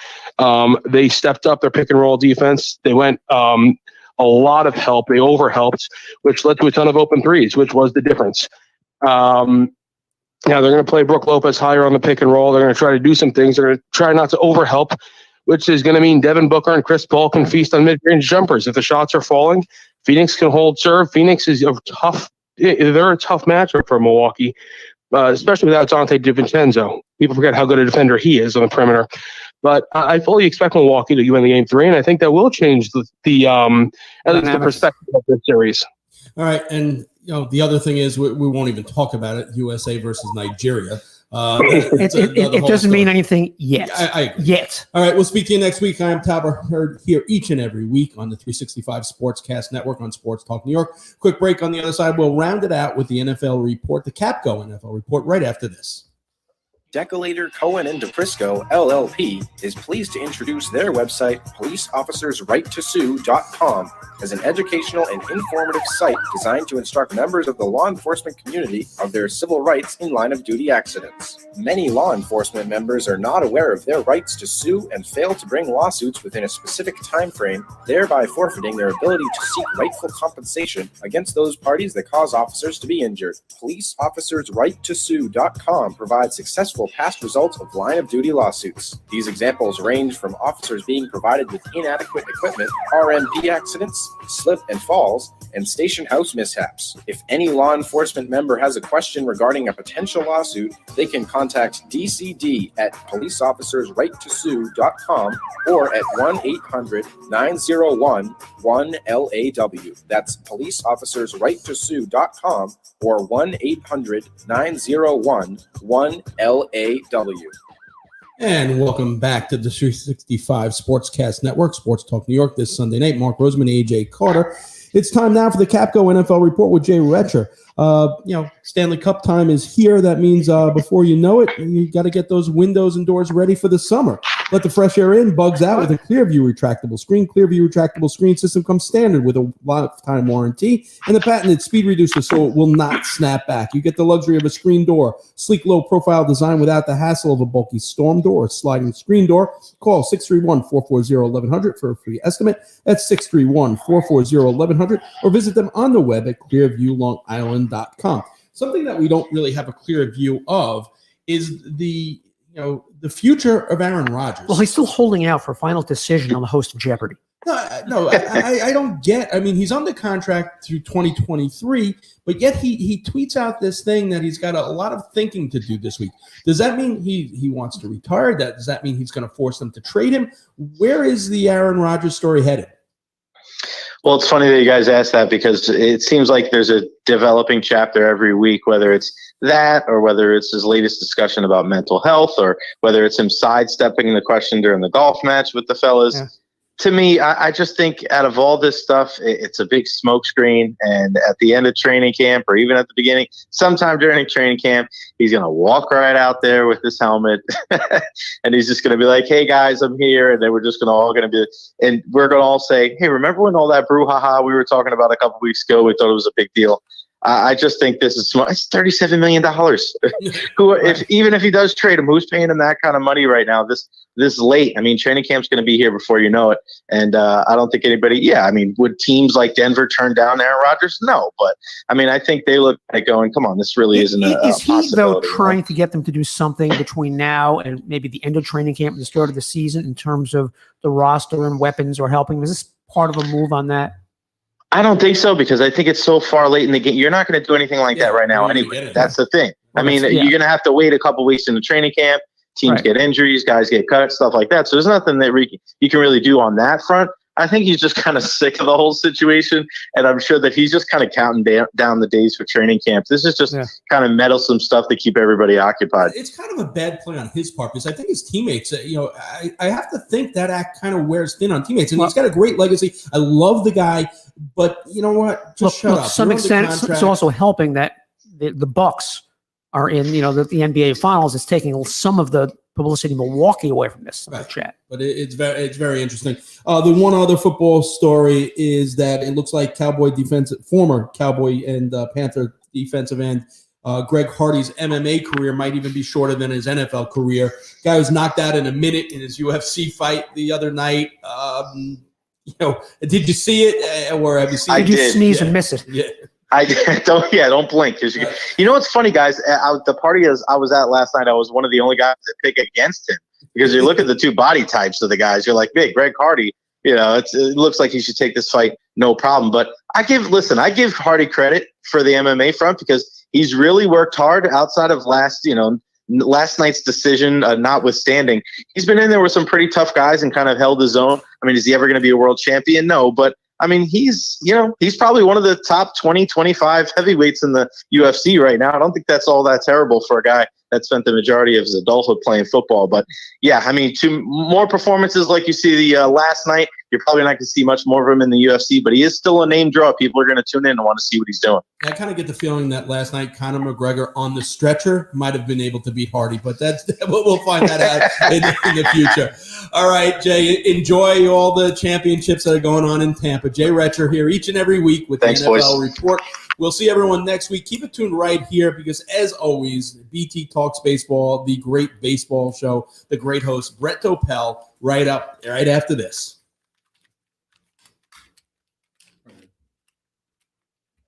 They stepped up their pick and roll defense. They went a lot of help. They overhelped, which led to a ton of open threes, which was the difference. Now they're going to play Brook Lopez higher on the pick and roll. They're going to try to do some things. They're going to try not to overhelp, which is going to mean Devin Booker and Chris Paul can feast on mid-range jumpers. If the shots are falling, Phoenix can hold serve. Phoenix is they're a tough matchup for Milwaukee, especially without Dante DiVincenzo. People forget how good a defender he is on the perimeter. But I fully expect Milwaukee to win the game 3, and I think that will change at least the perspective of this series. All right, and the other thing is we won't even talk about it. USA versus Nigeria. It doesn't mean anything yet. I agree. Yet. All right, we'll speak to you next week. I am Talbot, heard here each and every week on the 365 Sportscast Network on Sports Talk New York. Quick break on the other side. We'll round it out with the NFL report, the Capco NFL report, right after this. Decolator Cohen and DePrisco, LLP, is pleased to introduce their website, policeofficersrighttosue.com, as an educational and informative site designed to instruct members of the law enforcement community of their civil rights in line-of-duty accidents. Many law enforcement members are not aware of their rights to sue and fail to bring lawsuits within a specific time frame, thereby forfeiting their ability to seek rightful compensation against those parties that cause officers to be injured. PoliceofficersRightToSue.com provides successful past results of line-of-duty lawsuits. These examples range from officers being provided with inadequate equipment, RMP accidents, slip and falls, and station house mishaps. If any law enforcement member has a question regarding a potential lawsuit, they can contact DCD at policeofficersrighttosue.com or at 1-800-901-1LAW. That's policeofficersrighttosue.com or 1-800-901-1LAW. And welcome back to the 365 Sportscast Network, Sports Talk New York, this Sunday night. Mark Roseman, AJ Carter. It's time now for the Capco NFL report with Jay Retcher. Stanley Cup time is here. That means before you know it, you got to get those windows and doors ready for the summer. Let the fresh air in, bugs out with a Clearview retractable screen. Clearview retractable screen system comes standard with a lifetime warranty and the patented speed reducer so it will not snap back. You get the luxury of a screen door, sleek low-profile design without the hassle of a bulky storm door or sliding screen door. Call 631-440-1100 for a free estimate. That's 631-440-1100 or visit them on the web at clearviewlongisland.com. Something that we don't really have a clear view of is the future of Aaron Rodgers. Well, he's still holding out for a final decision on the host of Jeopardy. No, I don't get. I mean, he's under contract through 2023, but yet he tweets out this thing that he's got a lot of thinking to do this week. Does that mean he wants to retire? Does that mean he's going to force them to trade him? Where is the Aaron Rodgers story headed? Well, it's funny that you guys asked that because it seems like there's a developing chapter every week, whether it's that or whether it's his latest discussion about mental health or whether it's him sidestepping the question during the golf match with the fellas. Yeah. To me, I just think out of all this stuff, it's a big smokescreen. And at the end of training camp or even at the beginning, sometime during training camp, he's going to walk right out there with his helmet and he's just going to be like, hey, guys, I'm here. And then we're just all going to be – and we're going to all say, hey, remember when all that brouhaha we were talking about a couple weeks ago, we thought it was a big deal? I just think this is smart. It's $37 million. Even if he does trade him, who's paying him that kind of money right now? This late. I mean, training camp's going to be here before you know it. And I don't think anybody. Yeah, I mean, would teams like Denver turn down Aaron Rodgers? No, but I mean, I think they look like going, come on, this really isn't a possibility. Is he though trying to get them to do something between now and maybe the end of training camp and the start of the season in terms of the roster and weapons or helping? Is this part of a move on that? I don't think so, because I think it's so far late in the game. You're not going to do anything like that right now anyway. That's the thing. Well, I mean, you're going to have to wait a couple weeks in the training camp. Teams get injuries, guys get cut, stuff like that. So there's nothing that you can really do on that front. I think he's just kind of sick of the whole situation, and I'm sure that he's just kind of counting down the days for training camp. This is just kind of meddlesome stuff to keep everybody occupied. It's kind of a bad play on his part, because I think his teammates, I have to think that act kind of wears thin on teammates, and he's got a great legacy. I love the guy, but you know what? Just shut up. To some extent, it's also helping that the Bucks are in, the NBA Finals. It's taking some of the publicity Milwaukee away from this chat. But it's very interesting. The one other football story is that it looks like former Cowboy and Panther defensive end Greg Hardy's MMA career might even be shorter than his NFL career. Guy was knocked out in a minute in his UFC fight the other night. Did you see it, or have you seen it? Did you sneeze and miss it? Yeah. Don't blink, because you know what's funny, guys. The party I was at last night, I was one of the only guys that pick against him, because you look at the two body types of the guys. You're like, hey, Greg Hardy, it looks like he should take this fight, no problem. But I give Hardy credit for the MMA front, because he's really worked hard outside of last night's decision, notwithstanding. He's been in there with some pretty tough guys and kind of held his own. I mean, is he ever going to be a world champion? No, but I mean, he's probably one of the top 20, 25 heavyweights in the UFC right now. I don't think that's all that terrible for a guy that spent the majority of his adulthood playing football. But yeah, I mean, two more performances like you see the last night. You're probably not going to see much more of him in the UFC, but he is still a name draw. People are going to tune in and want to see what he's doing. I kind of get the feeling that last night Conor McGregor on the stretcher might have been able to beat Hardy, but we'll find that out in the future. All right, Jay, enjoy all the championships that are going on in Tampa. Jay Retcher here each and every week with the NFL Report. We'll see everyone next week. Keep it tuned right here, because as always, BT Talks Baseball, the great baseball show, the great host, Brett Topel, right after this.